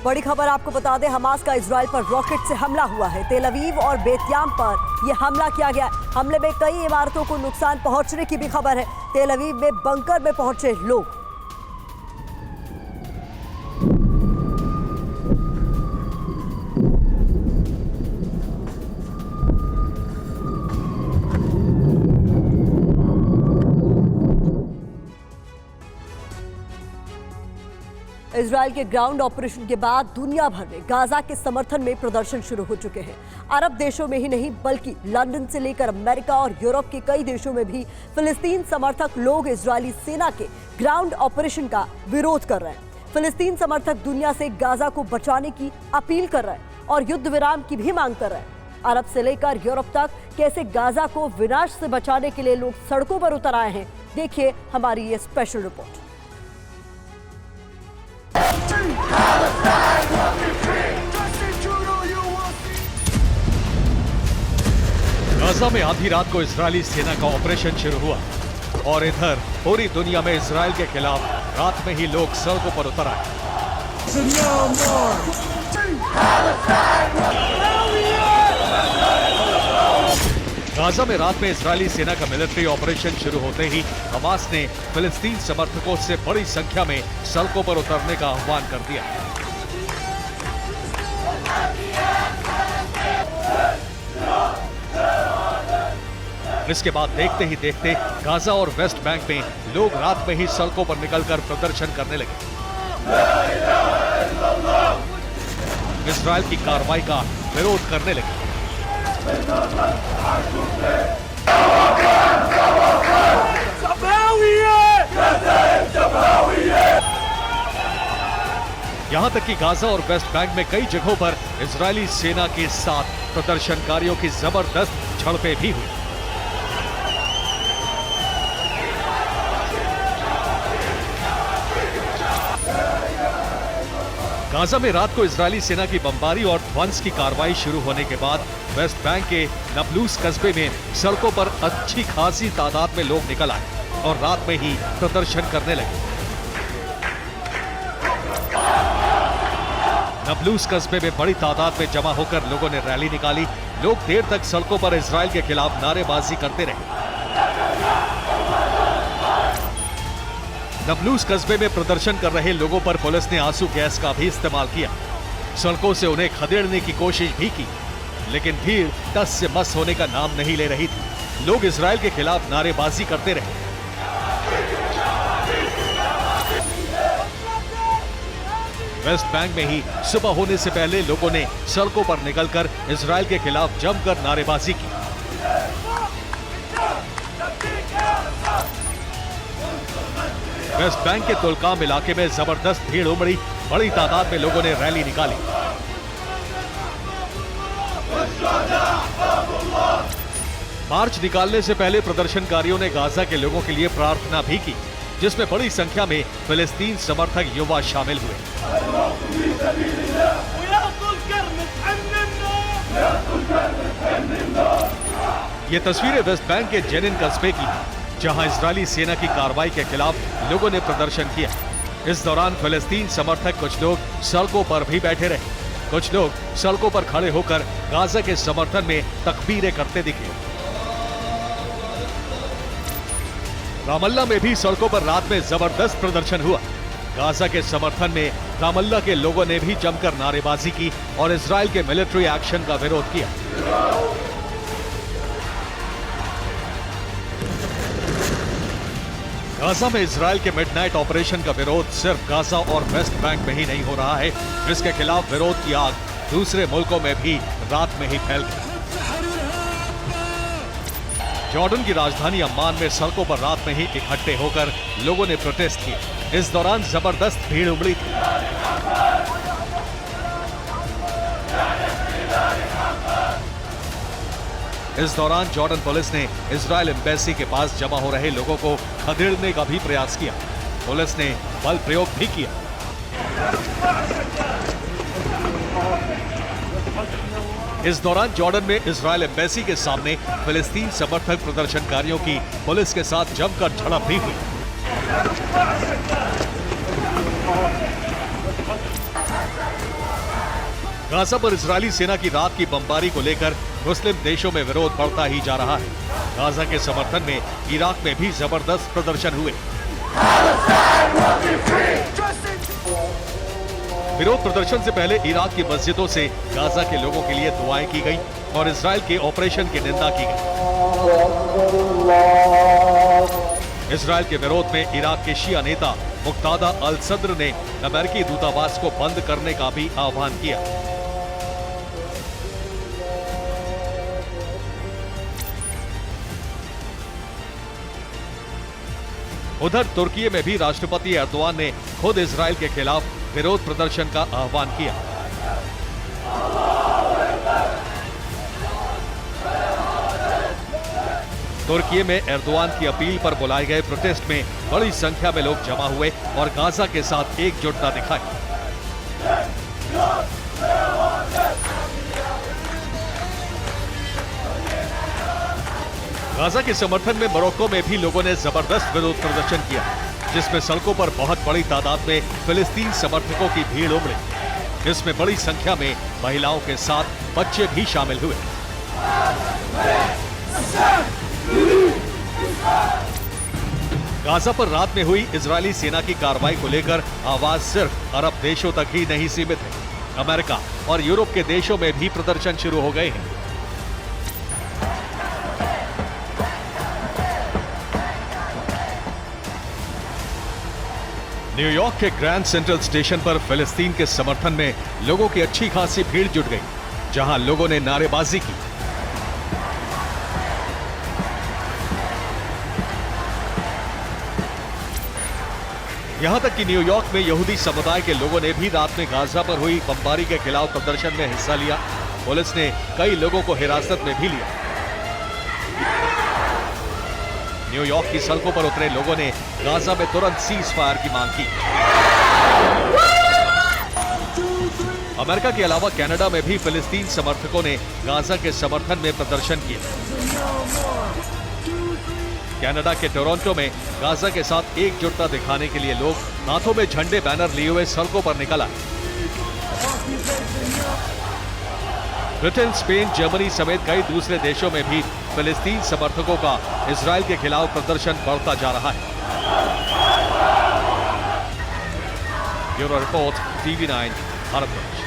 बड़ी खबर आपको बता दें, हमास का इजराइल पर रॉकेट से हमला हुआ है। तेल अवीव और बेतयाम पर यह हमला किया गया है। हमले में कई इमारतों को नुकसान पहुंचने की भी खबर है। तेल अवीव में बंकर में पहुंचे लोग। इजराइल के ग्राउंड ऑपरेशन के बाद दुनिया भर में गाजा के समर्थन में प्रदर्शन शुरू हो चुके हैं। अरब देशों में ही नहीं बल्कि लंदन से लेकर अमेरिका और यूरोप के कई देशों में भी फिलिस्तीन समर्थक लोग इजरायली सेना के ग्राउंड ऑपरेशन का विरोध कर रहे हैं। फिलिस्तीन समर्थक दुनिया से गाजा को बचाने की अपील कर रहे हैं और युद्ध विराम की भी मांग कर रहे हैं। अरब से लेकर यूरोप तक कैसे गाजा को विनाश से बचाने के लिए लोग सड़कों पर उतर आए हैं, देखिए हमारी ये स्पेशल रिपोर्ट। गाजा में आधी रात को इजरायली सेना का ऑपरेशन शुरू हुआ और इधर पूरी दुनिया में इजराइल के खिलाफ रात में ही लोग सड़कों पर उतर आए। गाजा में रात में इजरायली सेना का मिलिट्री ऑपरेशन शुरू होते ही हमास ने फिलिस्तीन समर्थकों से बड़ी संख्या में सड़कों पर उतरने का आह्वान कर दिया। इसके बाद देखते ही देखते गाजा और वेस्ट बैंक में लोग रात में ही सड़कों पर निकलकर प्रदर्शन करने लगे। इजराइल की कार्रवाई का विरोध करने लगे। यहां तक कि गाजा और वेस्ट बैंक में कई जगहों पर इजरायली सेना के साथ प्रदर्शनकारियों की जबरदस्त झड़पें भी हुई। गाजा में रात को इजरायली सेना की बमबारी और ध्वंस की कार्रवाई शुरू होने के बाद वेस्ट बैंक के नबलूस कस्बे में सड़कों पर अच्छी खासी तादाद में लोग निकल आए और रात में ही प्रदर्शन करने लगे। नबलूस कस्बे में बड़ी तादाद में जमा होकर लोगों ने रैली निकाली। लोग देर तक सड़कों पर इजराइल के खिलाफ नारेबाजी करते रहे। नबलूस कस्बे में प्रदर्शन कर रहे लोगों पर पुलिस ने आंसू गैस का भी इस्तेमाल किया। सड़कों से उन्हें खदेड़ने की कोशिश भी की, लेकिन भीड़ टस से मस होने का नाम नहीं ले रही थी। लोग इजराइल के खिलाफ नारेबाजी करते रहे। वेस्ट बैंक में ही सुबह होने से पहले लोगों ने सड़कों पर निकलकर इजराइल के खिलाफ जमकर नारेबाजी की। वेस्ट बैंक के तुलकाम इलाके में जबरदस्त भीड़ उमड़ी। बड़ी तादाद में लोगों ने रैली निकाली। मार्च निकालने से पहले प्रदर्शनकारियों ने गाजा के लोगों के लिए प्रार्थना भी की, जिसमें बड़ी संख्या में फिलिस्तीन समर्थक युवा शामिल हुए। ये तस्वीरें वेस्ट बैंक के जेनिन कस्बे की हैं, जहां इजरायली सेना की कार्रवाई के खिलाफ लोगों ने प्रदर्शन किया। इस दौरान फिलिस्तीन समर्थक कुछ लोग सड़कों पर भी बैठे रहे। कुछ लोग सड़कों पर खड़े होकर गाजा के समर्थन में तकबीरें करते दिखे। रामल्ला में भी सड़कों पर रात में जबरदस्त प्रदर्शन हुआ। गाजा के समर्थन में रामल्ला के लोगों ने भी जमकर नारेबाजी की और इजराइल के मिलिट्री एक्शन का विरोध किया। गाजा में इजराइल के मिडनाइट ऑपरेशन का विरोध सिर्फ गाजा और वेस्ट बैंक में ही नहीं हो रहा है। इसके खिलाफ विरोध की आग दूसरे मुल्कों में भी रात में ही फैल गई। जॉर्डन की राजधानी अम्मान में सड़कों पर रात में ही इकट्ठे होकर लोगों ने प्रोटेस्ट किए। इस दौरान जबरदस्त भीड़ उमड़ी थी। इस दौरान जॉर्डन पुलिस ने इजरायल एम्बेसी के पास जमा हो रहे लोगों को खदेड़ने का भी प्रयास किया। पुलिस ने बल प्रयोग भी किया। इस दौरान जॉर्डन में इजरायल एम्बेसी के सामने फिलिस्तीन समर्थक प्रदर्शनकारियों की पुलिस के साथ जमकर झड़प भी हुई। गाजा पर इजरायली सेना की रात की बमबारी को लेकर मुस्लिम देशों में विरोध बढ़ता ही जा रहा है। गाजा के समर्थन में इराक में भी जबरदस्त प्रदर्शन हुए। विरोध प्रदर्शन से पहले इराक की मस्जिदों से गाजा के लोगों के लिए दुआएं की गई और इजराइल के ऑपरेशन की निंदा की गई। इजराइल के विरोध में इराक के शिया नेता मुक्तादा अल सद्र ने अमेरिकी दूतावास को बंद करने का भी आह्वान किया। उधर तुर्की में भी राष्ट्रपति एर्दोआन ने खुद इजराइल के खिलाफ विरोध प्रदर्शन का आह्वान किया। तुर्की में एर्दोआन की अपील पर बुलाए गए प्रोटेस्ट में बड़ी संख्या में लोग जमा हुए और गाजा के साथ एकजुटता दिखाई। गाजा के समर्थन में मोरक्को में भी लोगों ने जबरदस्त विरोध प्रदर्शन किया, जिसमें सड़कों पर बहुत बड़ी तादाद में फिलिस्तीन समर्थकों की भीड़ उमड़ी। इसमें बड़ी संख्या में महिलाओं के साथ बच्चे भी शामिल हुए। गाजा पर रात में हुई इजरायली सेना की कार्रवाई को लेकर आवाज सिर्फ अरब देशों तक ही नहीं सीमित है। अमेरिका और यूरोप के देशों में भी प्रदर्शन शुरू हो गए हैं। न्यूयॉर्क के ग्रैंड सेंट्रल स्टेशन पर फिलिस्तीन के समर्थन में लोगों की अच्छी खासी भीड़ जुट गई, जहां लोगों ने नारेबाजी की। यहां तक कि न्यूयॉर्क में यहूदी समुदाय के लोगों ने भी रात में गाजा पर हुई बमबारी के खिलाफ प्रदर्शन में हिस्सा लिया। पुलिस ने कई लोगों को हिरासत में भी लिया। न्यूयॉर्क की सड़कों पर उतरे लोगों ने गाजा में तुरंत सीज फायर की मांग की। अमेरिका के अलावा कनाडा में भी फिलिस्तीन समर्थकों ने गाजा के समर्थन में प्रदर्शन किया। कनाडा के टोरंटो में गाजा के साथ एकजुटता दिखाने के लिए लोग हाथों में झंडे बैनर लिए हुए सड़कों पर निकल आए। ब्रिटेन, स्पेन, जर्मनी समेत कई दूसरे देशों में भी फिलिस्तीन समर्थकों का इजराइल के खिलाफ प्रदर्शन बढ़ता जा रहा है। Bureau report, TV9, Bharatvarsh.